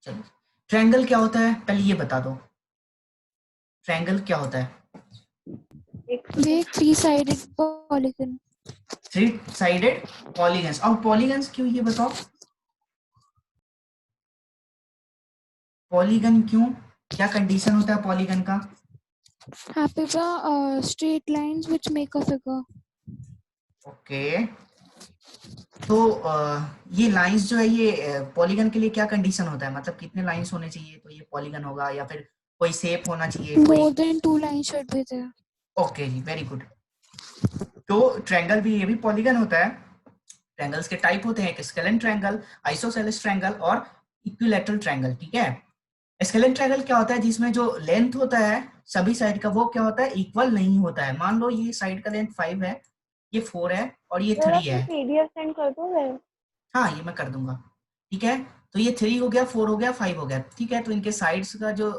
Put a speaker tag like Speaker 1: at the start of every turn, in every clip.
Speaker 1: चलो, ट्रायंगल क्या होता है पहले ये बता दो, ट्रायंगल क्या होता है?
Speaker 2: एक 3-sided पॉलीगन।
Speaker 1: 3 sided polygons. और पॉलीगन्स क्यों, ये बताओ, पॉलीगन क्यों, क्या कंडीशन होता है पॉलीगन का?
Speaker 2: Straight lines which make a figure.
Speaker 1: Okay, तो ये लाइंस जो है ये पॉलीगन के लिए क्या कंडीशन होता है, मतलब कितने लाइंस होने चाहिए तो ये पॉलीगन होगा, या फिर कोई शेप होना चाहिए कोई?
Speaker 2: More than 2 lines should be there.
Speaker 1: Okay जी, वेरी गुड। तो ट्रायंगल भी, ये भी पॉलीगन होता है। ट्रायंगल्स के टाइप होते हैं, एक स्केलेन ट्रायंगल, आइसोसेलेस ट्रायंगल और इक्विलैटरल ट्रायंगल। ठीक है, स्केलेन ट्रायंगल क्या होता है, जिसमें जो लेंथ होता है सभी साइड का वो क्या होता है, इक्वल नहीं होता है। मान लो ये साइड का लेंथ 5 है, ये 4 है और ये
Speaker 3: सर
Speaker 1: 3
Speaker 3: अपनी
Speaker 1: है।
Speaker 3: पीडीएफ सेंड कर दोगे?
Speaker 1: हाँ, ये मैं कर दूंगा। ठीक है, तो ये 3 हो गया, 4 हो गया, 5 हो गया। ठीक है, तो इनके साइड्स का जो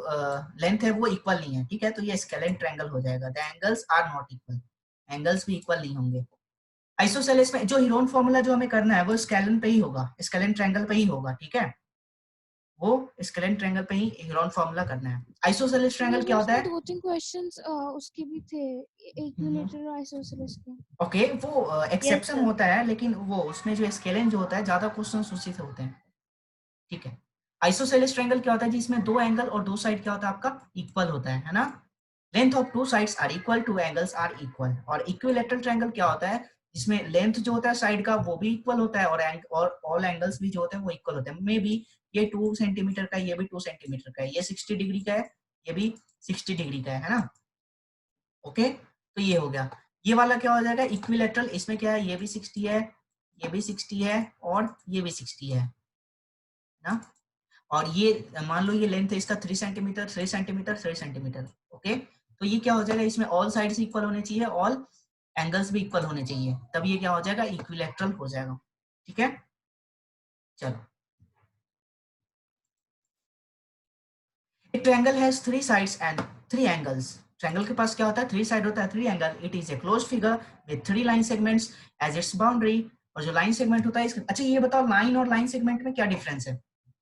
Speaker 1: लेंथ है वो इक्वल नहीं है। ठीक है, तो ये स्केलेन ट्रायंगल हो जाएगा। The angles are not equal, angles भी इक्वल नहीं होंगे। आइसोसेलेस में जो हीरोन फॉर्मूला जो हमें करना है वो स्केलेन पे ही होगा, स्केलेन ट्रायंगल पे ही होगा। ठीक है, वो स्केलेन ट्रायंगल पे ही हीरोन फॉर्मूला करना है। आइसोसेलेस ट्रायंगल क्या होता
Speaker 2: उसमें
Speaker 1: है?
Speaker 2: 2-3 क्वेश्चंस उसके भी थे, इक्विलेटरल और आइसोसेलेस के।
Speaker 1: ओके, वो
Speaker 3: यस
Speaker 1: एक्सेप्शन
Speaker 3: सर।
Speaker 1: होता है, लेकिन वो उसमें जो स्केलेन जो होता है ज्यादा क्वेश्चन उसी से होते हैं। ठीक है, आइसोसेलेस ट्रायंगल क्या होता है, जिसमें दो एंगल और दो साइड क्या होता है आपका, इक्वल होता है ना। Length of two sides are equal, two angles are equal. और इक्विलैटरल ट्रायंगल क्या होता है, जिसमें लेंथ जो होता है साइड का वो भी इक्वल होता है, और ऑल एंगल्स भी जो होते हैं वो इक्वल होते हैं। मे बी ये 2 सेंटीमीटर का है, ये भी 2 सेंटीमीटर का है, ये 60 डिग्री का है, ये भी 60 डिग्री का है ना। ओके, तो ये हो गया। ये वाला क्या हो जाएगा, इक्विलैटरल। इसमें क्या है, ये भी 60 है, ये भी 60 है और ये भी 60 है ना। और ये मान लो ये लेंथ है इसका 3 सेंटीमीटर, 3 सेंटीमीटर, 3 सेंटीमीटर। ओके, तो ये क्या हो जाएगा, इसमें ऑल साइड्स इक्वल होने चाहिए, ऑल एंगल्स भी इक्वल होने चाहिए, तब ये क्या हो जाएगा, इक्विलैटरल हो जाएगा। ठीक है, चलो। A triangle has 3 sides and 3 angles. Triangle के पास क्या होता है, 3 साइड होता है, 3 angle. It is a close figure with 3 line segments as its boundary. और जो लाइन सेगमेंट होता है इसका, अच्छा ये बताओ लाइन और लाइन सेगमेंट में क्या डिफरेंस है,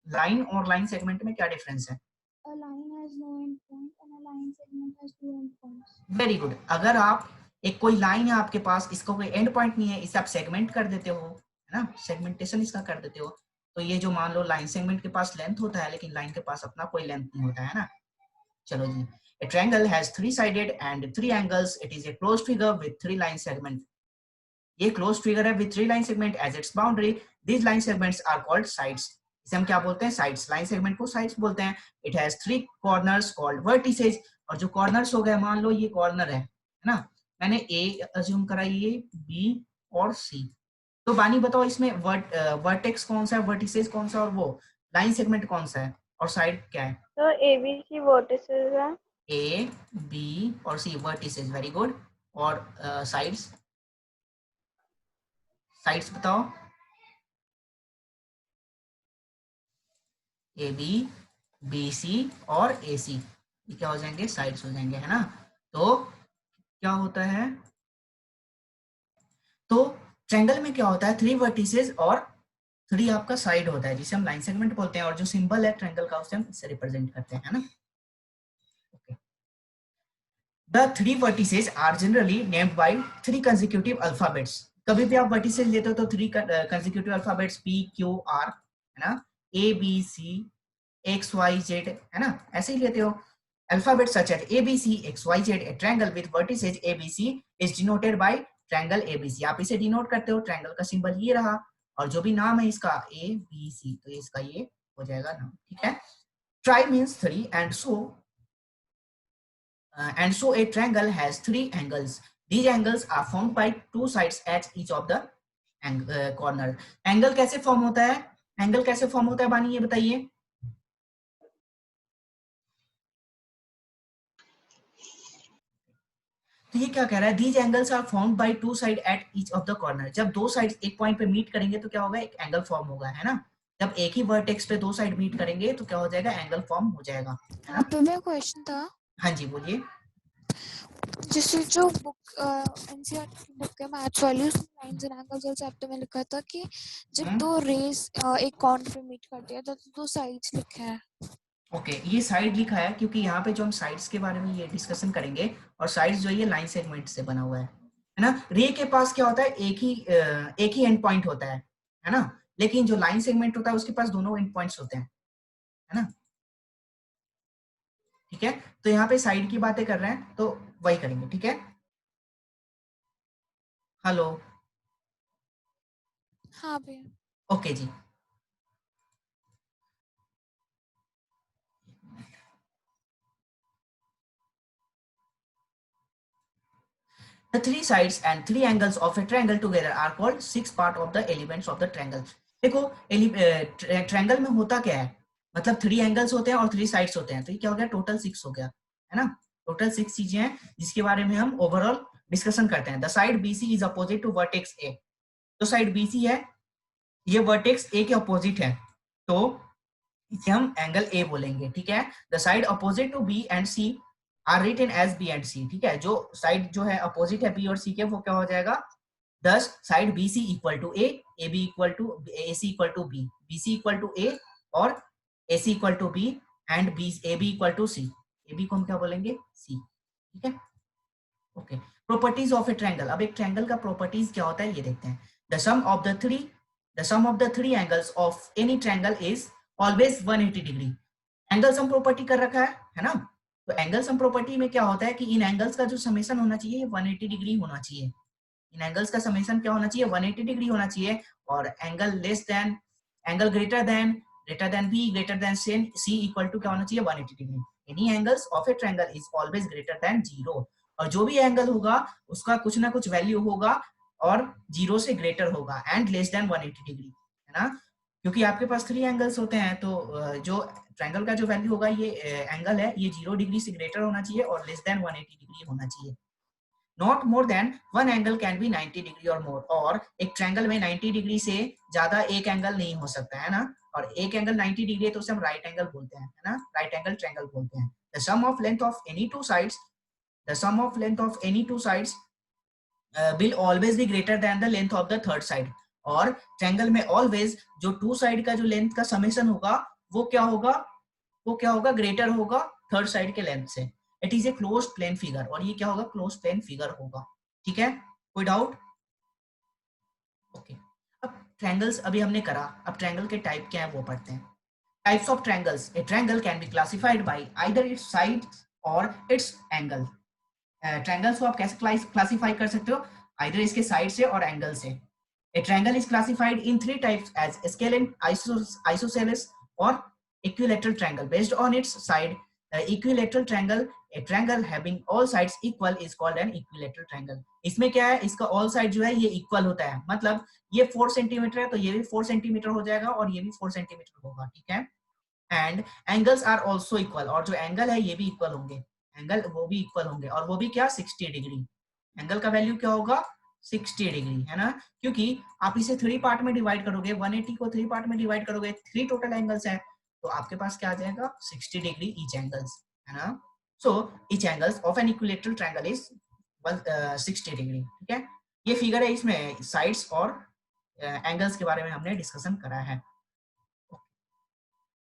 Speaker 1: लाइन और लाइन सेगमेंट में क्या डिफरेंस है?
Speaker 2: A line has no end point and a line segment has 2 end points.
Speaker 1: Very good. अगर आप एक कोई लाइन है आपके पास, इसका कोई एंड पॉइंट नहीं है, इसे आप सेगमेंट कर देते हो, है ना, सेगमेंटेशन इसका कर देते हो, तो ये जो मान लो लाइन सेगमेंट के पास लेंथ होता है, लेकिन लाइन के पास अपना कोई लेंथ नहीं होता है ना। चलो जी, a triangle has 3 sided and 3 angles. It is a closed figure with 3 line segment. ये closed figure है with 3 line segment as its boundary. These line segments are called sides. इसे हम क्या बोलते हैं, साइड्स। लाइन सेगमेंट को sides बोलते हैं। It has 3 corners called vertices. और जो कॉर्नर्स हो गए, मान लो ये कॉर्नर है ना, मैंने ए अज्यूम करा, ये बी और सी। तो बानी बताओ इसमें वर्टेक्स कौन सा है, वर्टिसेज कौन सा, और वो लाइन सेगमेंट कौन सा है, और साइड क्या है?
Speaker 3: तो एबीसी वर्टिसेस है।
Speaker 1: ए बी और सी वर्टिसेस, वेरी गुड। और साइड्स, साइड्स बताओ। ए बी, बी सी और ए सी, ये क्या हो जाएंगे, साइड्स हो जाएंगे, है ना। तो क्या होता है, तो ट्रायंगल में क्या होता है, 3 वर्टिसेस और 3 आपका साइड होता है, जिसे हम लाइन सेगमेंट बोलते हैं। और जो सिंबल है ट्रायंगल का उसे हम इससे रिप्रेजेंट करते हैं, है ना। Okay, the 3 vertices are generally named by 3 consecutive alphabets. कभी भी आप वर्टिसेस लेते हो तो 3 consecutive alphabets P Q R, है ना, A B C X Y Z, है ना, ऐसे ही लेते हो। Alphabets such as A B C X Y Z, a triangle with vertices A B C is denoted by triangle A B C. आप इसे denote करते हो, ट्रायंगल का सिंबल ये रहा, और जो भी नाम है इसका A B C, तो इसका ये हो जाएगा नाम। ठीक है, Tri means 3 and so a triangle has 3 angles. These angles are formed by 2 sides at each of the corner. Angle कैसे फॉर्म होता है, एंगल कैसे फॉर्म होता है बानी, ये बताइए। तो ये क्या कह रहा है, these angles are formed by 2 sides at each of the corner. जब दो साइड एक पॉइंट पे मीट करेंगे तो क्या होगा, एक एंगल फॉर्म होगा, है ना। जब एक ही वर्टेक्स पे दो साइड मीट करेंगे तो क्या हो जाएगा, एंगल फॉर्म हो जाएगा, है ना।
Speaker 2: तो मेरा क्वेश्चन था,
Speaker 1: हाँ जी, बोलिए।
Speaker 2: जैसे जो बुक एनसीईआरटी की बुक है मैथ्स वाली, उसमें लाइंस एंड एंगल्स वाले चैप्टर में लिखा था कि जब दो रेस एक कॉर्नर पे मीट करती है तो दो साइड्स लिखे हैं।
Speaker 1: ओके, ये साइड लिखा है क्योंकि यहाँ पे जो हम साइड्स के बारे में ये डिस्कशन करेंगे, और साइड्स जो है ये लाइन सेगमेंट से बना हुआ है ना। रे के पास क्या होता है, एक ही एंड पॉइंट होता है ना, लेकिन जो लाइन सेगमेंट होता है उसके पास दोनों एंड पॉइंट्स होते हैं, है ना। ठीक है, तो यहाँ पे साइड की बातें कर रहे हैं तो वही करेंगे, ठीक है। हेलो,
Speaker 2: हाँ भैया।
Speaker 1: ओके जी। The three sides and three angles of a triangle together are called six part of the elements of the triangle. देखो ट्रायंगल में होता क्या है, मतलब थ्री एंगल्स होते हैं और थ्री साइड्स होते हैं, तो ये क्या हो गया, टोटल सिक्स हो गया, है ना। टोटल सिक्स चीजें हैं जिसके बारे में हम ओवरऑल डिस्कशन करते हैं। The side BC is opposite to vertex A, तो साइड BC है, ये वर्टेक्स ए के अपोजिट है, तो इसे हम एंगल ए बोलेंगे, ठीक है। The side opposite to B and C are written as B and C, ठीक है। जो साइड जो है अपोजिट है बी और सी के, वो क्या हो जाएगा, दस side B C equal to A B equal to A C equal to B C equal to A और A C equal to B and B A B equal to C, A B को हम क्या बोलेंगे, C, ठीक है। Okay, properties of a triangle. अब एक triangle का प्रॉपर्टीज क्या होता है ये देखते हैं। The sum of the three angles of any triangle is always 180 degree. Angle sum property कर रखा है ना। तो एंगल सम प्रॉपर्टी में क्या होता है कि इन एंगल्स का जो समेशन होना चाहिए 180 डिग्री होना चाहिए। इन एंगल्स का समेशन क्या होना चाहिए, 180 डिग्री होना चाहिए। और angle less than, angle greater than B greater than C equal to क्या होना चाहिए, 180 degree. Any angles of a triangle is always greater than zero. और जो भी एंगल होगा उसका कुछ ना कुछ वैल्यू होगा और जीरो से ग्रेटर होगा एंड लेस देन 180 डिग्री, है ना। क्योंकि आपके पास थ्री एंगल्स होते हैं तो जो ट्रायंगल का जो वैल्यू होगा, ये एंगल है, ये 0 डिग्री से ग्रेटर होना चाहिए और लेस देन 180 डिग्री होना चाहिए। Not more than one angle can be 90 degree और मोर। और एक ट्रायंगल में 90 डिग्री से ज्यादा एक एंगल नहीं हो सकता, है ना। और एक एंगल 90 डिग्री है तो उसे हम राइट एंगल बोलते हैं, है ना, राइट एंगल ट्रायंगल बोलते हैं। The sum of length of any two sides the sum of length of any two sides will always be greater than the length of the third side। और triangle में always जो to side का जो length का summation होगा वो क्या होगा, ग्रेटर होगा थर्ड साइड के लेंथ से। It is a closed plane figure, और ये क्या होगा, क्लोज्ड प्लेन फिगर होगा, ठीक है। कोई डाउट? ओके, अब ट्रायंगल्स अभी हमने करा, अब ट्रायंगल के टाइप क्या है वो पढ़ते हैं। Types of triangles. A triangle can be classified bye either it's side और इट्स एंगल। ट्रायंगल्स को आप कैसे क्लासिफाई कर सकते हो, आइदर इसके साइड से और एंगल से। A triangle is classified in three types as scalene, isosceles or equilateral triangle. Based on its side, equilateral triangle, a triangle having all sides equal is called an equilateral triangle. इसमें क्या है, इसका all side जो है ये equal होता है, मतलब ये 4 सेंटीमीटर है तो ये भी 4 सेंटीमीटर हो जाएगा और ये भी 4 सेंटीमीटर होगा, ठीक है। And angles are also equal, और जो एंगल है ये भी इक्वल होंगे, एंगल वो भी इक्वल होंगे, और वो भी क्या, 60 डिग्री। एंगल का वैल्यू क्या होगा, 60 डिग्री, है ना। क्योंकि आप इसे थ्री पार्ट में डिवाइड करोगे, 180 को थ्री पार्ट में डिवाइड करोगे, थ्री टोटल एंगल्स है, तो आपके पास क्या आ जाएगा, 60 डिग्री ईच एंगल्स, है ना। So each angles of an equilateral triangle is 60 degree, ठीक है। ये फिगर है, इसमें साइड्स और एंगल्स के बारे में हमने डिस्कशन करा है।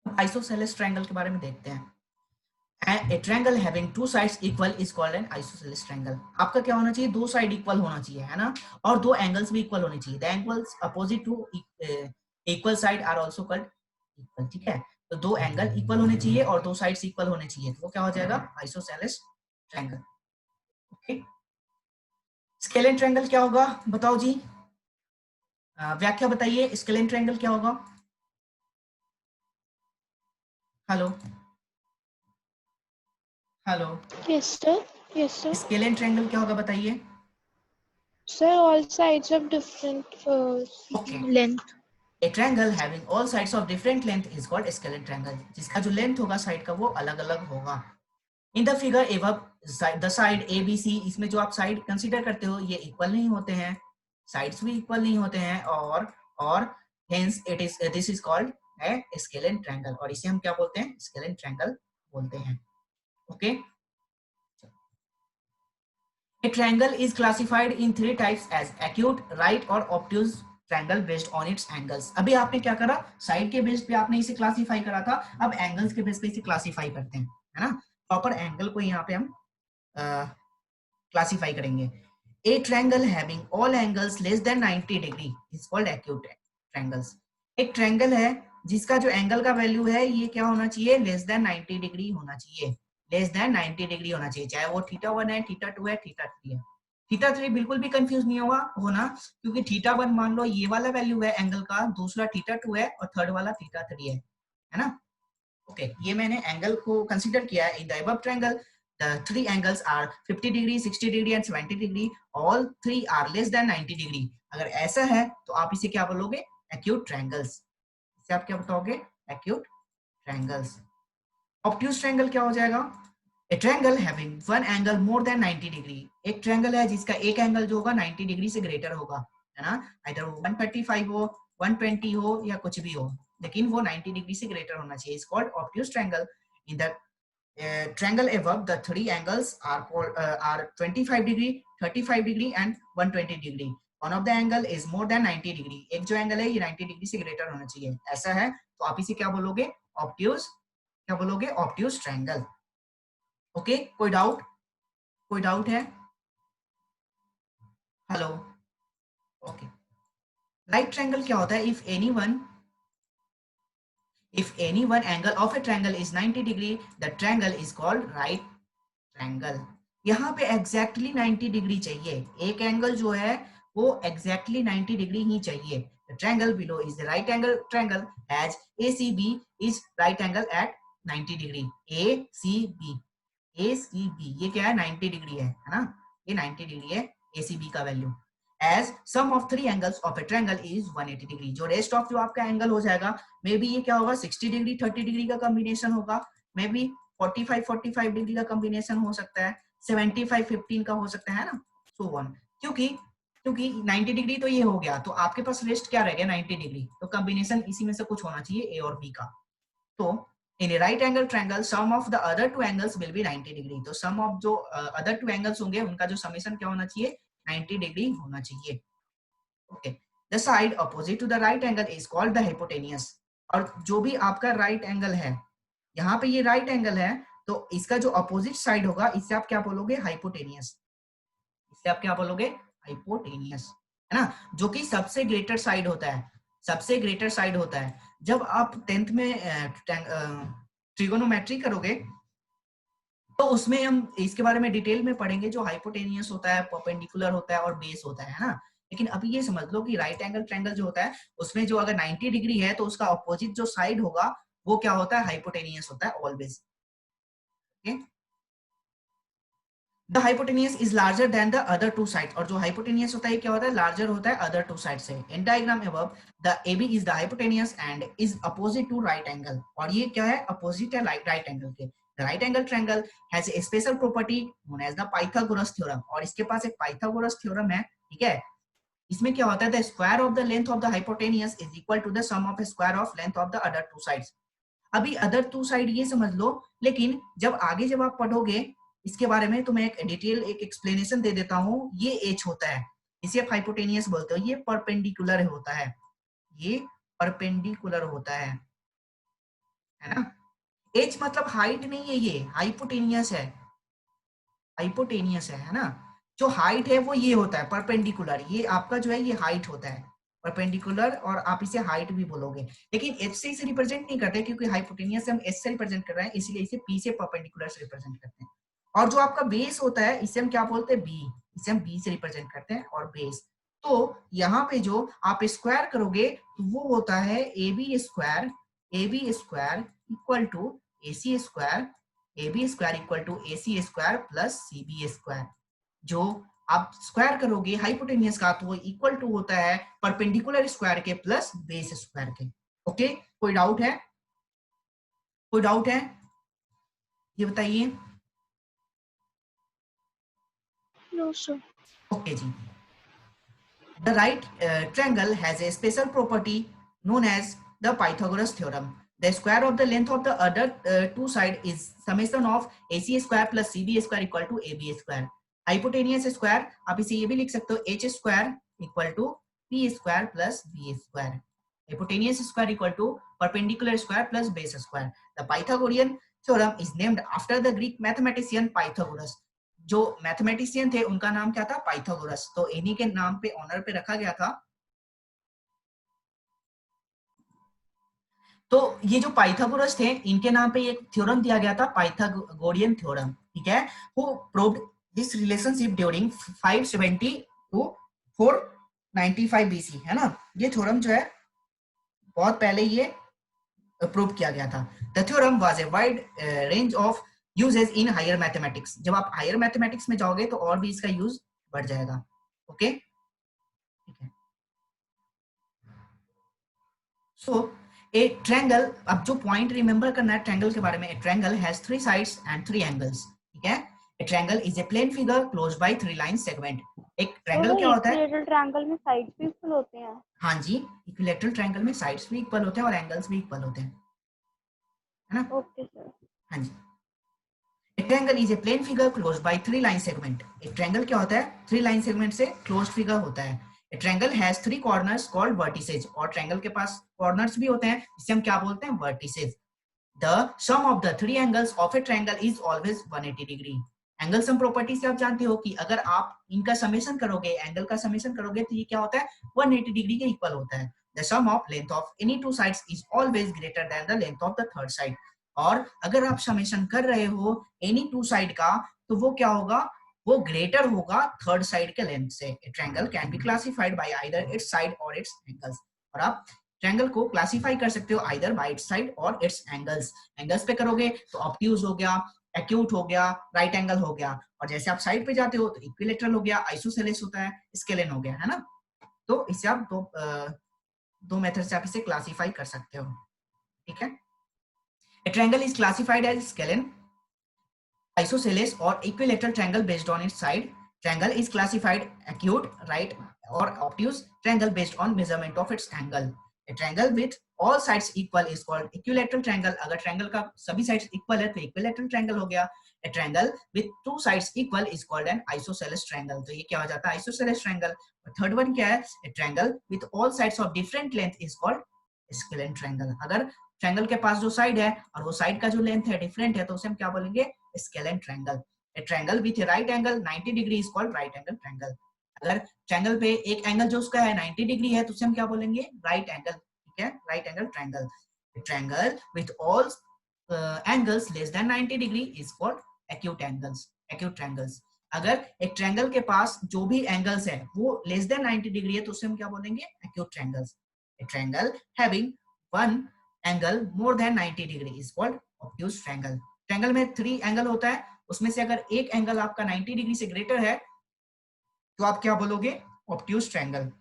Speaker 1: आइसोसेलेस ट्रायंगल के बारे में देखते हैं। A triangle having two sides equal is called an isosceles triangle। आपका क्या होना चाहिए, दो साइड इक्वल होना चाहिए, है ना, और दो एंगल्स भी इक्वल होने चाहिए। The angles opposite to equal side are also called equal, ठीक है। तो दो एंगल इक्वल होने चाहिए और दो साइड्स इक्वल होने चाहिए, तो वो क्या हो जाएगा, isosceles triangle, okay. Scalene triangle क्या होगा, बताओ जी, व्याख्या बताइए, स्केलेन ट्रायंगल क्या होगा। Hello hello,
Speaker 3: Yes, sir. Yes, sir.
Speaker 1: Scalene triangle क्या होगा बताइए।
Speaker 3: Sir, all sides have different
Speaker 1: okay,
Speaker 3: length.
Speaker 1: A triangle having all sides of different length is called scalene triangle। जिसका जो लेंथ होगा साइड का वो अलग अलग होगा। In the figure above the side A B C, इसमें जो आप साइड कंसीडर करते हो ये इक्वल नहीं होते हैं, साइड्स भी इक्वल नहीं होते हैं, और hence it is this is called a scalene triangle, और इसे हम क्या बोलते हैं, स्केलेन ट्रायंगल बोलते हैं, okay. A triangle is classified in three types as acute, right और obtuse triangle based on its angles. अभी आपने क्या करा, साइड के बेस पे आपने इसे क्लासिफाई करा था, अब एंगल्स के बेस पे इसे क्लासिफाई करते हैं, है ना। प्रॉपर एंगल को यहाँ पे हम क्लासिफाई करेंगे. A triangle having all angles less than 90 degree is called acute triangles. एक ट्रायंगल है जिसका जो एंगल का वैल्यू है ये क्या होना चाहिए, लेस देन 90 डिग्री होना चाहिए, लेस देन 90 डिग्री होना चाहिए, चाहे वो θ1 है, θ2 है, θ3 है. θ3 बिल्कुल भी कंफ्यूज नहीं होना, क्योंकि θ1 मान लो ये वाला वैल्यू है एंगल का, दूसरा θ2 है और थर्ड वाला θ3 है ना. ओके, ये मैंने एंगल को कंसीडर किया है. In the above triangle the three angles are 50 degree, 60 degree and 70 degree. All three are less than 90 degree. अगर ऐसा है तो आप इसे क्या बोलोगे, acute triangles. इसे आप क्या बताओगे, acute triangles. obtuse triangle क्या हो जाएगा, a triangle having one angle more than 90 degree. एक triangle है जिसका एक एंगल जो होगा 90 डिग्री से ग्रेटर होगा, है ना. इधर 135 हो, 120 हो या कुछ भी हो, लेकिन वो 90 डिग्री से ग्रेटर होना चाहिए. Is called obtuse triangle. In the triangle above, the three angles are called are 25 degree, 35 degree and 120 degree. One of the angle is more than 90 degree. एक जो एंगल है ये 90 डिग्री से ग्रेटर होना चाहिए. ऐसा है तो आप इसे क्या बोलोगे, obtuse, क्या बोलोगे, obtuse triangle. ओके, कोई डाउट है, हेलो. ओके, राइट ट्रायंगल क्या होता है, if any one angle of a triangle is 90 degree, the triangle is called right triangle. यहाँ पे exactly 90 डिग्री चाहिए, एक एंगल जो है वो exactly 90 डिग्री ही चाहिए. The triangle below is the right angle triangle as ACB is right angle at 90 degree. ACB ये क्या है, 90 डिग्री है ना, ये 90 डिग्री है ACB का value. As sum of three angles of a triangle is 180 degree. जो रेस्ट ऑफ जो आपका एंगल हो जाएगा, मे बी ये क्या होगा, 60 डिग्री 30 डिग्री का कॉम्बिनेशन होगा, मे बी 45 डिग्री का कॉम्बिनेशन हो सकता है, 75 15 का हो सकता है ना, सो वन. क्योंकि 90 डिग्री तो ये हो गया, तो आपके पास रेस्ट क्या रह गया, 90 डिग्री. तो कॉम्बिनेशन इसी में से कुछ होना चाहिए, ए और बी का. तो in a right angle triangle sum of the other two angles will be 90 degree. तो सम ऑफ जो अदर टू एंगल्स होंगे उनका जो समेशन क्या होना चाहिए, 90 डिग्री होना चाहिए. Okay, the side opposite to the right angle is called the hypotenuse. और जो भी आपका राइट एंगल है, यहाँ पे ये राइट एंगल है, तो इसका जो अपोजिट साइड होगा इससे आप क्या बोलोगे, हाइपोटेनियस. इससे आप क्या बोलोगे, हाइपोटेनियस, है ना. जो कि सबसे ग्रेटर साइड होता है, सबसे ग्रेटर साइड होता है. जब आप 10th में ट्रिगोनोमेट्री करोगे तो उसमें हम इसके बारे में डिटेल में पढ़ेंगे. जो हाइपोटेनियस होता है, परपेंडिकुलर होता है और बेस होता है ना. लेकिन अभी ये समझ लो कि राइट एंगल ट्रायंगल जो होता है उसमें जो अगर 90 डिग्री है तो उसका अपोजिट जो साइड होगा वो क्या होता है, हाइपोटेनियस होता है always. Okay, the hypotenuse is larger than the other two sides. और जो हाइपोटेनियस होता है क्या होता है, लार्जर होता है अदर टू साइड से. In diagram above the AB is the hypotenuse and is opposite to right angle. और ये क्या है, अपोजिट है राइट एंगल के. The right angle triangle has a special property known as the Pythagoras theorem. और इसके पास एक Pythagoras theorem है, ठीक है. इसमें क्या होता है, the square of the length of the hypotenuse is equal to the sum of the square of length of the other two sides. अभी अदर टू साइड ये समझ लो, लेकिन जब आगे जब आप पढ़ोगे इसके बारे में तो मैं एक डिटेल एक एक्सप्लेनेशन दे देता हूँ. ये एच होता है, इसे आप हाइपोटेनियस बोलते हो. ये परपेंडिकुलर होता है, ये परपेंडिकुलर होता है ना. एच मतलब हाइट नहीं है, ये हाइपोटेनियस है, हाइपोटेनियस है ना. जो हाइट है वो ये होता है परपेंडिकुलर. ये आपका जो है ये हाइट होता है परपेंडिकुलर, और आप इसे हाइट भी बोलोगे. लेकिन एच से इसे रिप्रेजेंट नहीं करते क्योंकि हाइपोटेनियस से हम एच से रिप्रेजेंट कर रहे हैं, इसलिए इसे पी से परपेंडिकुलर से रिप्रेजेंट करते हैं. और जो आपका बेस होता है इसे हम क्या बोलते हैं, बी. इसे हम बी से रिप्रेजेंट करते हैं और बेस. तो यहाँ पे जो आप स्क्वायर करोगे तो वो होता है A B square equal to AC square, AB square equal to AC square plus CB square. जो आप स्क्वायर करोगे हाइपोटेनियस का तो वो इक्वल टू होता है परपेंडिकुलर स्क्वायर के प्लस बेस स्क्वायर के. ओके, कोई डाउट है, कोई डाउट है, ये बताइए.
Speaker 3: No, sir.
Speaker 1: ओके जी. The right triangle has a special property known as the Pythagoras theorem. The square of the length of the other two side is summation of AC square plus CB square equal to AB square. Hypotenuse square आप इसे ये भी लिख सकते हो h square equal to p square plus v square, hypotenuse square equal to perpendicular square plus base square. The Pythagorean theorem is named after the Greek mathematician Pythagoras. जो mathematician थे उनका नाम क्या था? पाइथागोरस। तो इन्हीं के नाम पे ऑनर पे रखा गया था। तो ये जो पाइथागोरस थे इनके नाम पे एक थ्योरम दिया गया था, पाइथागोरियन थ्योरम, ठीक है। Who proved this relationship during 570 to 495 BC, है ना। ये थ्योरम जो है बहुत पहले ये प्रूव किया गया था। The theorem was a wide range of uses in higher mathematics. जब आप हायर मैथमेटिक्स में जाओगे तो और भी इसका यूज बढ़ जाएगा। ओके, ठीक है। सो ए ट्रायंगल, अब जो पॉइंट रिमेंबर करना है ट्रायंगल के बारे में, a triangle has 3 sides and 3 angles, ठीक है। A triangle is a plane figure closed by 3 line segment. एक ट्रायंगल क्या होता है?
Speaker 3: इक्विलैटरल ट्रायंगल में साइड्स भी इक्वल होते हैं।
Speaker 1: हाँ जी, इक्विलैटरल ट्रायंगल में साइड्स भी इक्वल होते हैं और एंगल्स भी इक्वल होते हैं, है ना।
Speaker 3: Okay sir.
Speaker 1: हाँ जी। A triangle is a plane figure closed by 3 line segment. A triangle क्या होता है? 3 line segment से closed figure होता है। A triangle has 3 corners called vertices. और triangle के पास corners भी होते हैं, जिसे हम क्या बोलते हैं? vertices. The sum of the 3 angles of a triangle is always 180 degree. Angle sum property से आप जानते हो कि अगर आप इनका समेशन करोगे, एंगल का समेशन करोगे, तो ये क्या होता है? 180 डिग्री के इक्वल होता है। The sum of length of any two sides is always greater than the length of the third side. और अगर आप समेशन कर रहे हो एनी टू साइड का, तो वो क्या होगा? वो ग्रेटर होगा थर्ड साइड के लेंथ से। ए triangle can be classified bye either it's side और इट्स एंगल्स। और आप ट्रायंगल को क्लासिफाई कर सकते हो आइदर बाय इट्स साइड और इट्स एंगल्स। एंगल्स पे करोगे तो ऑब्ट्यूज हो गया, एक्यूट हो गया, राइट एंगल हो गया, और जैसे आप साइड पे जाते हो तो इक्विलैटरल हो गया, आइसोसेलेस होता है, स्केलेन हो गया, है ना। तो इससे आप दो मेथड से आप इसे क्लासिफाई कर सकते हो, ठीक है। A triangle is classified as scalene, isosceles or equilateral triangle based on its side. Triangle is classified acute, right or obtuse triangle based on measurement of its angle. A triangle with all sides equal is called equilateral triangle. अगर triangle का सभी sides equal है तो equilateral triangle हो गया। A triangle with two sides equal is called an isosceles triangle. तो ये क्या हो जाता है? Isosceles triangle. थर्ड वन क्या है? A triangle with all sides of different length is called scalene triangle. अगर ट्रायंगल के पास जो साइड है और वो साइड का जो लेंथ है डिफरेंट है, तो उसे हम क्या बोलेंगे? Scalene triangle. A triangle with A right angle 90 degree is called right angle triangle. अगर ट्रायंगल पे एक एंगल जो उसका है 90 डिग्री है, तो उसे हम क्या बोलेंगे? राइट एंगल, ठीक है, right angle triangle. A triangle with all angles less than 90 degree is called acute angles, acute triangles. अगर एक ट्रायंगल के पास जो भी एंगल्स है वो लेस देन 90 डिग्री है, तो उसे हम क्या बोलेंगे? Acute triangles. A triangle having one angle more than 90 degree is called obtuse triangle. Triangle में 3 एंगल होता है, उसमें से अगर एक एंगल आपका 90 डिग्री से ग्रेटर है तो आप क्या बोलोगे? Obtuse triangle.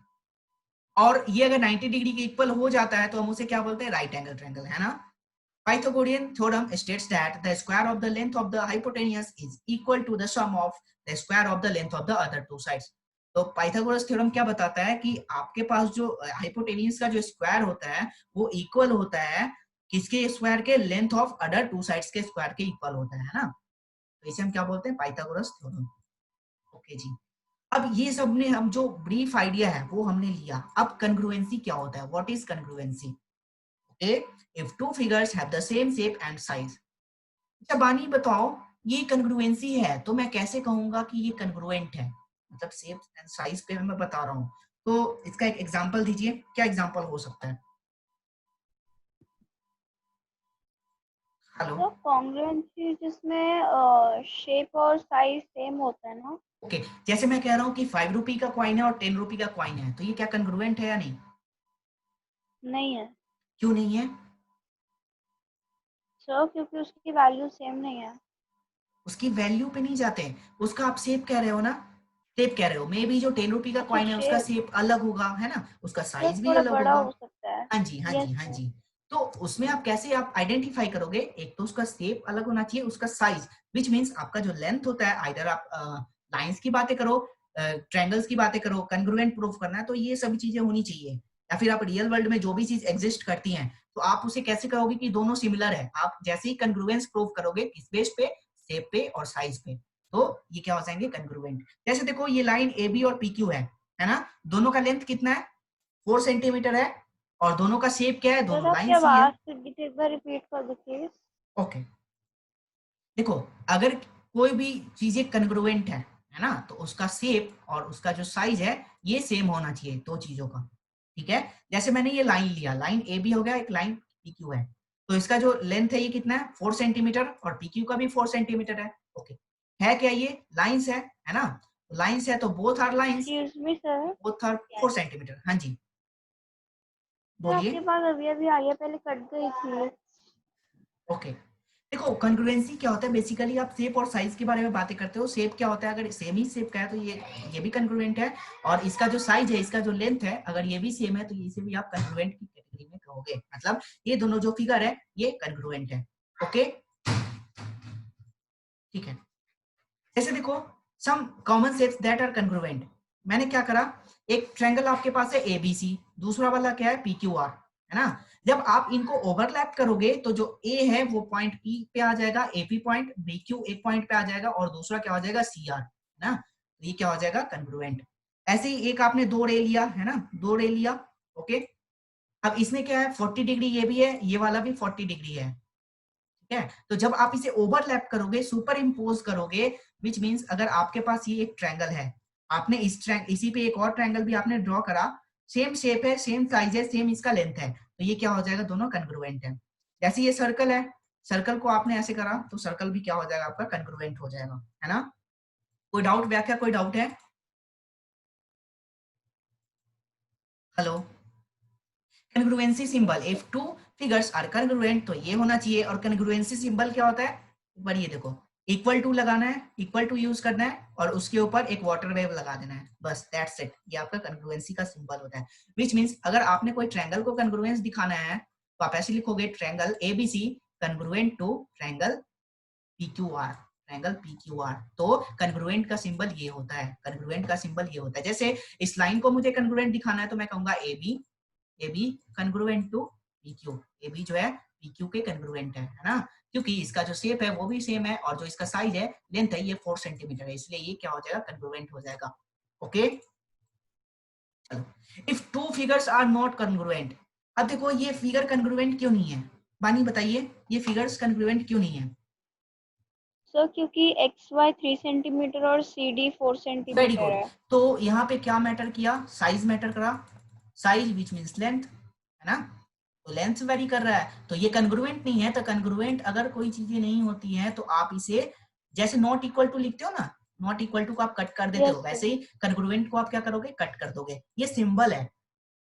Speaker 1: और ये अगर 90 डिग्री के इक्वल हो जाता है तो हम उसे क्या बोलते हैं? राइट एंगल ट्रायंगल, है ना। Pythagorean theorem states that the square of the length of the hypotenuse is equal to the sum of the square of the length of the other two sides. तो Pythagoras theorem क्या बताता है कि आपके पास जो hypotenuse का जो square होता है वो इक्वल होता है किसके स्क्वायर के? Length of other two sides के स्क्वायर के इक्वल होता है ना। तो इसे हम क्या बोलते हैं? Pythagoras theorem. ओके जी, अब ये सब ने हम जो ब्रीफ आइडिया है वो हमने लिया। अब कंग्रुएंसी क्या होता है? What is congruency? if two figures have the same shape and size. अच्छा बानी बताओ, ये कंग्रुएंसी है तो मैं कैसे कहूंगा कि ये कंग्रुएंट है? मतलब शेप एंड साइज पे मैं बता रहा हूँ, तो इसका एक एग्जांपल दीजिए। क्या एग्जांपल हो सकता है? हेलो।
Speaker 3: तो कॉन्ग्रुएंसी जिसमें शेप और साइज सेम होता है ना।
Speaker 1: ओके, जैसे मैं कह रहा हूँ कि 5 रुपी का कॉइन है और 10 रुपी का कॉइन है, तो ये क्या कंग्रुएंट है या नहीं?
Speaker 3: नहीं है
Speaker 1: क्यों नहीं है?
Speaker 3: सर, क्योंकि उसकी वैल्यू सेम नहीं है।
Speaker 1: उसकी वैल्यू पे नहीं जाते, उसका आप शेप कह रहे हो ना, शेप कह रहे हो। मे बी जो 10 रुपी का
Speaker 3: अच्छा,
Speaker 1: कॉइन है उसका
Speaker 3: शेप
Speaker 1: शेप अलग होगा, है ना, उसका
Speaker 3: सर
Speaker 1: साइज भी
Speaker 3: थोड़ा
Speaker 1: अलग
Speaker 3: बड़ा
Speaker 1: होगा।
Speaker 3: हो सकता है।
Speaker 1: हाँ जी, हाँ
Speaker 3: यस
Speaker 1: जी, हाँ
Speaker 3: सर।
Speaker 1: जी। तो उसमें आप कैसे आप आइडेंटिफाई करोगे? एक तो उसका शेप अलग होना चाहिए, उसका साइज, विच मीन्स आपका जो लेंथ होता है, आइदर आप लाइंस की बातें करो, ट्रायंगल्स की बातें करो, कंग्रुएंट प्रूफ करना है तो ये सभी चीजें होनी चाहिए। या फिर आप रियल वर्ल्ड में जो भी चीज एग्जिस्ट करती हैं तो आप उसे कैसे कहोगे कि दोनों सिमिलर है? आप जैसे ही कंग्रुएंस प्रूफ करोगे, किस बेस पे? शेप पे और साइज पे। तो ये क्या हो जाएंगे, कन्ग्रुएंट। जैसे देखो ये लाइन ए बी और पी क्यू है ना, दोनों का लेंथ कितना है, 4 सेंटीमीटर है, और दोनों का शेप क्या है,
Speaker 3: सर
Speaker 1: दोनों
Speaker 3: आपकी
Speaker 1: लाइंस ही है।
Speaker 3: आवाज एक बार रिपीट कर दो प्लीज।
Speaker 1: ओके, देखो अगर कोई भी चीजें कन्ग्रुएंट है ना, तो उसका शेप और उसका जो साइज है ये सेम होना चाहिए दो चीजों का, ठीक है। जैसे मैंने ये लाइन लिया, लाइन ए बी हो गया, एक लाइन पी क्यू है, तो इसका जो लेंथ है ये कितना है, 4 सेंटीमीटर, और पी क्यू का भी 4 सेंटीमीटर है। ओके, है क्या, ये लाइंस है ना, लाइंस है तो both are lines,
Speaker 3: excuse me sir,
Speaker 1: both are 4 centimetre. हाँ जी बोलिए।
Speaker 3: आपके पास अभी अभी आई है, पहले कट गई थी।
Speaker 1: ओके, देखो कन्ग्रुएंसी क्या होता है, बेसिकली आप शेप और साइज के बारे में बातें करते हो। शेप क्या होता है, अगर सेम ही शेप का है तो ये भी कन्ग्रुएंट है, और इसका जो साइज है, इसका जो लेंथ है, अगर ये भी सेम है तो इसे भी आप कन्ग्रुएंट की कैटेगरी में कहोगे। मतलब ये दोनों जो फिगर है ये कन्ग्रुएंट है। ओके, ठीक है। जैसे देखो some common shapes that are congruent, मैंने क्या करा, एक ट्रायंगल आपके पास है एबीसी, दूसरा वाला क्या है पीक्यूआर, है ना। जब आप इनको ओवरलैप करोगे तो जो ए है वो पॉइंट पी पे आ जाएगा, एपी पॉइंट, बीक्यू एक पॉइंट पे आ जाएगा, और दूसरा क्या हो जाएगा सीआर, है ना। तो ये क्या हो जाएगा, कन्ग्रुएंट। ऐसे ही एक आपने दो रे लिया है ना, दो रे लिया। ओके, अब इसमें क्या है, 40 डिग्री ये भी है, ये वाला भी 40 डिग्री है, ठीक है। तो जब आप इसे ओवरलैप करोगे, सुपर इम्पोज करोगे, विच मीन्स अगर आपके पास ये एक ट्रायंगल है, आपने इसी पे एक और ट्रायंगल भी आपने ड्रॉ करा, सेम शेप है, सेम साइज है, सेम इसका लेंथ है, तो ये क्या हो जाएगा, दोनों कन्ग्रुएंट है। जैसे ये सर्कल है, सर्कल को आपने ऐसे करा तो सर्कल भी क्या हो जाएगा, आपका कन्ग्रुएंट हो जाएगा, है ना। कोई डाउट, व्याख्या कोई डाउट है? Hello, congruency symbol, if two figures are congruent, तो ये होना चाहिए। और कन्ग्रुएंसी सिंबल क्या होता है, पर ये देखो, इक्वल टू लगाना है, इक्वल टू यूज करना है, और उसके ऊपर एक वाटर वेव लगा देना है, बस दैट्स इट। ये आपका कन्ग्रुएंसी का सिंबल होता है। विच मींस अगर आपने कोई ट्रायंगल को कन्ग्रुएंस दिखाना है तो आप ऐसे लिखोगे, triangle ABC congruent to triangle PQR, triangle PQR. तो कन्ग्रुएंट का सिंबल ये होता है, कन्ग्रुएंट का सिंबल ये होता है। जैसे इस लाइन को मुझे कन्ग्रुएंट दिखाना है तो मैं कहूंगा AB congruent to PQ, AB जो है PQ के कन्ग्रुएंट है ना, क्योंकि इसका जो शेप है वो भी सेम है, और जो इसका साइज है, लेंथ है, ये 4 सेंटीमीटर है, इसलिए ये क्या हो जाएगा, कन्ग्रुएंट हो जाएगा। ओके, चलो, if two figures are not congruent, अब देखो ये फिगर कन्ग्रुएंट क्यों नहीं है, बानी बताइए, ये फिगर्स कन्ग्रुएंट क्यों नहीं है?
Speaker 3: सर क्योंकि XY 3 सेंटीमीटर और CD 4
Speaker 1: वेरी
Speaker 3: सेंटीमीटर
Speaker 1: गुड,
Speaker 3: है।
Speaker 1: तो यहाँ पे क्या मैटर किया, साइज मैटर करा, साइज विच मीन्स लेंथ, है ना। तो लेंथ वेरी कर रहा है, तो ये कन्ग्रुएंट नहीं है। तो कन्ग्रुएंट अगर कोई चीजें नहीं होती हैं तो आप इसे जैसे नॉट इक्वल टू लिखते हो ना, नॉट इक्वल टू को आप कट कर देते
Speaker 3: यस
Speaker 1: हो,
Speaker 3: सर।
Speaker 1: वैसे ही कन्ग्रुएंट को आप क्या करोगे, कट कर दोगे। ये सिंबल है।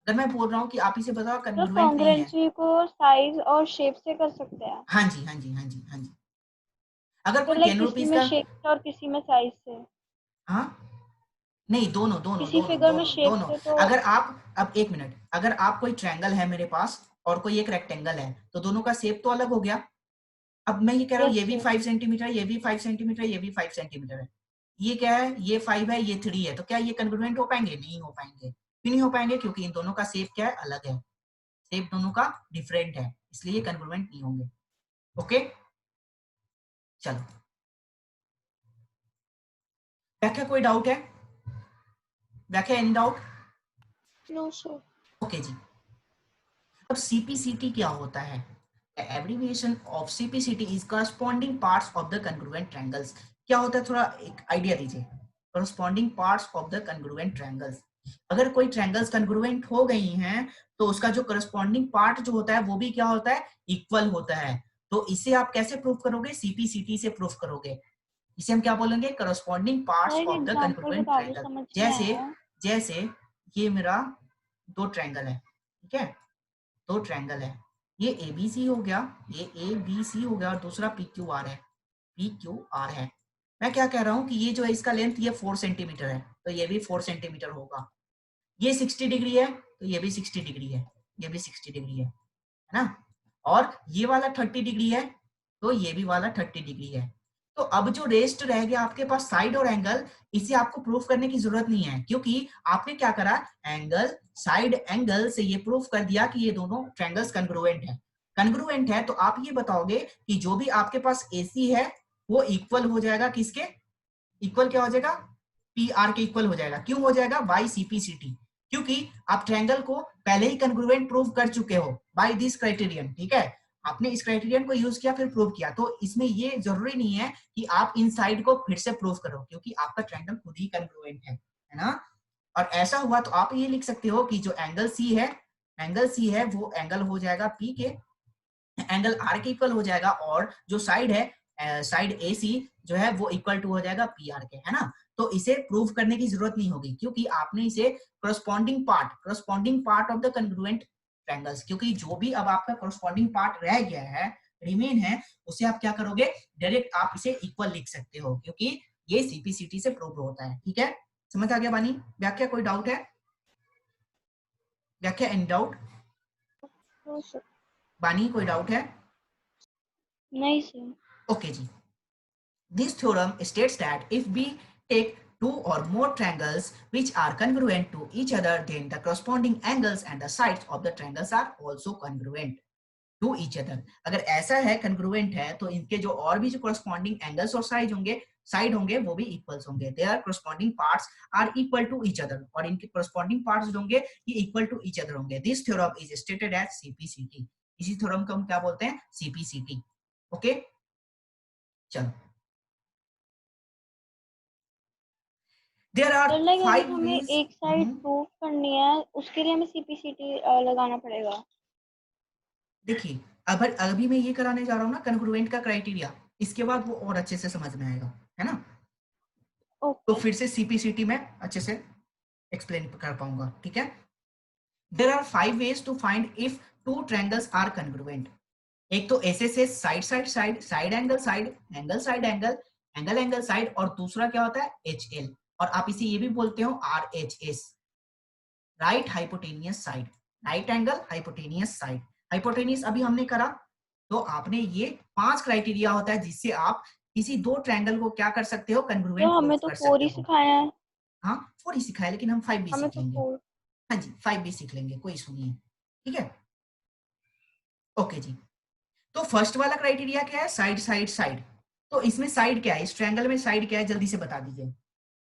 Speaker 1: अगर मैं बोल रहा हूँ कि आप इसे बताओ
Speaker 3: तो
Speaker 1: कन्ग्रुएंट नहीं है,
Speaker 3: कॉन्ग्रुएंसी को साइज और शेप से कर सकते हैं।
Speaker 1: हाँ जी हाँ जी हाँ जी हाँ जी। अगर
Speaker 3: तो
Speaker 1: कोई
Speaker 3: लाइक
Speaker 1: 10
Speaker 3: किसी
Speaker 1: रुपीज
Speaker 3: में
Speaker 1: का,
Speaker 3: शेप से और किसी में साइज से।
Speaker 1: हाँ नहीं, दोनों दोनों
Speaker 3: किसी
Speaker 1: दोनों
Speaker 3: फिगर में
Speaker 1: दोनों
Speaker 3: शेप
Speaker 1: दोनों।
Speaker 3: से तो
Speaker 1: अगर आप, अब एक मिनट, अगर आप कोई ट्रायंगल है मेरे पास और कोई एक रेक्टेंगल है, तो दोनों का शेप तो अलग हो गया। अब मैं ये कह रहा हूँ,
Speaker 3: यस
Speaker 1: ये भी
Speaker 3: सर।
Speaker 1: 5 सेंटीमीटर, ये भी 5 सेंटीमीटर, ये भी 5 सेंटीमीटर है, ये क्या है, ये 5 है, ये 3 है, तो क्या ये कन्ग्रुएंट हो पाएंगे? नहीं हो पाएंगे। क्यों नहीं हो पाएंगे? क्योंकि इन दोनों का शेप क्या है, अलग है, शेप दोनों का डिफरेंट है, इसलिए ये कन्ग्रुएंट नहीं होंगे। ओके, चलो, व्याख्या कोई डाउट है, व्याख्या any doubt?
Speaker 3: No sir.
Speaker 1: Okay जी। अब सीपीसीटी क्या होता है? Abbreviation of CPCT is corresponding parts of the congruent triangles. क्या होता है, थोड़ा एक आइडिया दीजिए। Corresponding parts of the congruent triangles, अगर कोई ट्रायंगल्स कन्ग्रुएंट हो गई हैं तो उसका जो करस्पॉन्डिंग पार्ट जो होता है वो भी क्या होता है, इक्वल होता है। तो इसे आप कैसे प्रूव करोगे, सीपीसीटी से प्रूव करोगे। इसे हम क्या बोलेंगे, करस्पॉन्डिंग
Speaker 3: सर
Speaker 1: पार्ट्स
Speaker 3: एक
Speaker 1: ऑफ द
Speaker 3: एग्जांपल
Speaker 1: कन्ग्रुएंट
Speaker 3: बता दो,
Speaker 1: ट्रायंगल।
Speaker 3: समझ नहीं
Speaker 1: जैसे
Speaker 3: आया।
Speaker 1: जैसे ये मेरा दो ट्रायंगल है, ठीक है, दो ट्रायंगल है, ये एबीसी हो गया, ये ए बी सी हो गया, और दूसरा पी क्यू आर है, पी क्यू आर है। मैं क्या कह रहा हूँ कि ये जो है इसका लेंथ ये 4 सेंटीमीटर है, तो ये भी 4 सेंटीमीटर होगा। ये 60 डिग्री है तो ये भी 60 डिग्री है, ये भी 60 डिग्री है ना। और ये वाला 30 डिग्री है तो ये भी वाला 30 डिग्री है। तो अब जो रेस्ट रह गया आपके पास साइड और एंगल, इसे आपको प्रूफ करने की जरूरत नहीं है, क्योंकि आपने क्या करा, एंगल, साइड एंगल से ये प्रूफ कर दिया कि ये दोनों ट्रायंगल्स कन्ग्रुएंट है। कन्ग्रुएंट है तो आप ये बताओगे कि जो भी आपके पास एसी है वो इक्वल हो जाएगा किसके, इक्वल क्या हो जाएगा, पी आर के इक्वल हो जाएगा। क्यों हो जाएगा, बाई सीपीसीटी, क्योंकि आप ट्रायंगल को पहले ही कन्ग्रुएंट प्रूव कर चुके हो बाय दिस क्राइटेरियन, ठीक है, आपने इस क्राइटेरियन को यूज किया फिर प्रूव किया, तो इसमें ये जरूरी नहीं है कि आप इन साइड को फिर से प्रूव करो, क्योंकि आपका ट्रायंगल खुद ही कन्ग्रुएंट है ना। और ऐसा हुआ तो आप ये लिख सकते हो कि जो एंगल सी है, एंगल सी है वो एंगल हो जाएगा पी के, एंगल आर के इक्वल हो जाएगा, और जो साइड है साइड ए सी जो है वो इक्वल टू हो जाएगा पी आर के, है ना। तो इसे प्रूव करने की जरूरत नहीं होगी, क्योंकि आपने इसे corresponding part of the congruent triangles, क्योंकि जो भी अब आपका करस्पॉन्डिंग पार्ट रह गया है, रिमेन है, उसे आप क्या करोगे, डायरेक्ट आप इसे इक्वल लिख सकते हो, क्योंकि ये सीपीसीटी से प्रूव होता है, ठीक है। समझ आ गया बानी, व्याख्या कोई डाउट है, व्याख्या एनी डाउट,
Speaker 3: तो सर
Speaker 1: बानी कोई डाउट है?
Speaker 3: नहीं सर।
Speaker 1: ओके जी। This theorem states that if we take two or more triangles which are congruent to each other, then the corresponding angles and the sides of the triangles are also congruent to each other. अगर ऐसा है congruent है तो इनके जो और भी जो corresponding angles और साइड होंगे वो भी इक्वल्स होंगे, their corresponding parts are equal to each other, और इनके corresponding parts जो होंगे ये equal to each other होंगे। This theorem is stated as CPCT। इसी थ्योरम को हम क्या बोलते हैं, CPCT। ओके चलो, There are
Speaker 3: तो लाइक अगर
Speaker 1: 5
Speaker 3: हमें
Speaker 1: ways।
Speaker 3: एक साइड प्रूव करनी है उसके लिए हमें सीपीसीटी लगाना पड़ेगा।
Speaker 1: देखिए अभी मैं ये कराने जा रहा हूँ ना कन्ग्रुएंट का क्राइटेरिया, इसके बाद वो और अच्छे से समझ में आएगा, है ना। तो
Speaker 3: ओके
Speaker 1: फिर से सीपीसीटी में अच्छे से एक्सप्लेन कर पाऊंगा, ठीक है। There are 5 ways to find if two triangles are congruent। एक तो SSS, side side side, side angle side, angle side angle, angle angle side, और दूसरा क्या होता है एचएल, और आप इसे ये भी बोलते हो RHS, right hypotenuse side, right angle hypotenuse side. Hypotenuse अभी हमने करा, तो आपने ये 5 क्राइटेरिया होता है जिससे आप किसी दो ट्रायंगल को क्या कर सकते हो,
Speaker 3: तो
Speaker 1: कन्ग्रुएंट प्रूव
Speaker 3: हमें तो
Speaker 1: कर
Speaker 3: 4
Speaker 1: सकते
Speaker 3: ही
Speaker 1: हो।
Speaker 3: सिखाया है।
Speaker 1: हाँ 4 ही सिखाया, लेकिन हम 5 भी
Speaker 3: हमें
Speaker 1: सीख
Speaker 3: तो
Speaker 1: लेंगे।
Speaker 3: 4।
Speaker 1: हाँ जी 5 भी सीख लेंगे, कोई इशू नहीं है, ठीक है। ओके जी, तो फर्स्ट वाला क्राइटेरिया क्या है, साइड साइड साइड। तो इसमें साइड क्या है, इस ट्रायंगल में साइड क्या है, जल्दी से बता दीजिए।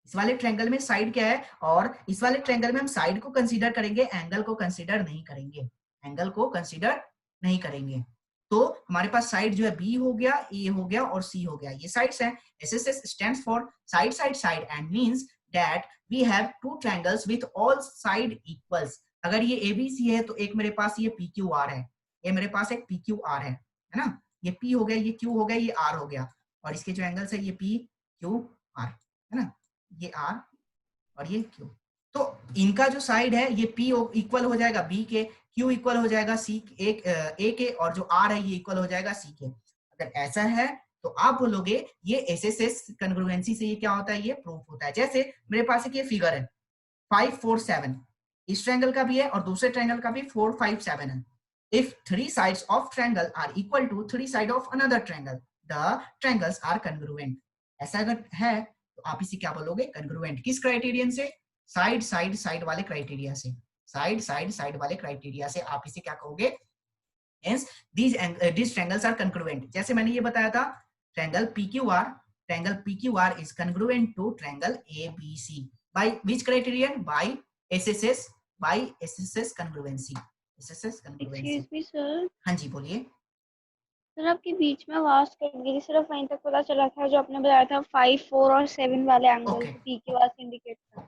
Speaker 1: इस वाले ट्रायंगल में साइड क्या है, और इस वाले ट्रायंगल में हम साइड को कंसीडर करेंगे, एंगल को कंसीडर नहीं करेंगे, एंगल को कंसीडर नहीं करेंगे। तो हमारे पास साइड जो है बी हो गया, ए हो गया और सी हो गया, ये साइड्स हैं। SSS stands for side side side and means that we have two triangles with all side equals. अगर ये एबीसी है तो एक मेरे पास ये पीक्यूआर है, ये मेरे पास एक पीक्यूआर है ना, ये पी हो गया, ये क्यू हो गया, ये आर हो गया, और इसके जो एंगल्स है ये पी क्यू आर, है ना, ये आर और ये क्यू। तो इनका जो साइड है ये पी इक्वल हो जाएगा बी के, क्यू इक्वल हो जाएगा सी ए के, और जो आर है ये इक्वल हो जाएगा सी के। अगर ऐसा है तो आप बोलोगे ये एसएसएस कन्ग्रुएंसी से ये क्या होता है, ये प्रूफ होता है। जैसे मेरे पास एक ये फिगर है 5 4 7, इस ट्रायंगल का भी है और दूसरे ट्रायंगल का भी 4 5 7 है। If 3 sides of triangle are equal to 3 sides of another triangle, the triangles are congruent। ऐसा अगर है तो आप इसे क्या बोलोगे, congruent। किस क्राइटेरियन से, साइड साइड साइड वाले क्राइटेरिया से, साइड साइड साइड वाले क्राइटेरिया से आप इसे क्या कहोगे, hence these triangles are congruent। जैसे मैंने ये बताया था triangle PQR is congruent to triangle ABC by which criterion, by SSS congruency। SSS congruency।
Speaker 3: Excuse me sir.
Speaker 1: हाँ जी बोलिए।
Speaker 3: सर आपके बीच में आवाज कट गई, सिर्फ वहीं तक पता चला था जो आपने बताया था 5 4 और 7 वाले एंगल
Speaker 1: ओके
Speaker 3: पी के वाले इंडिकेट कर।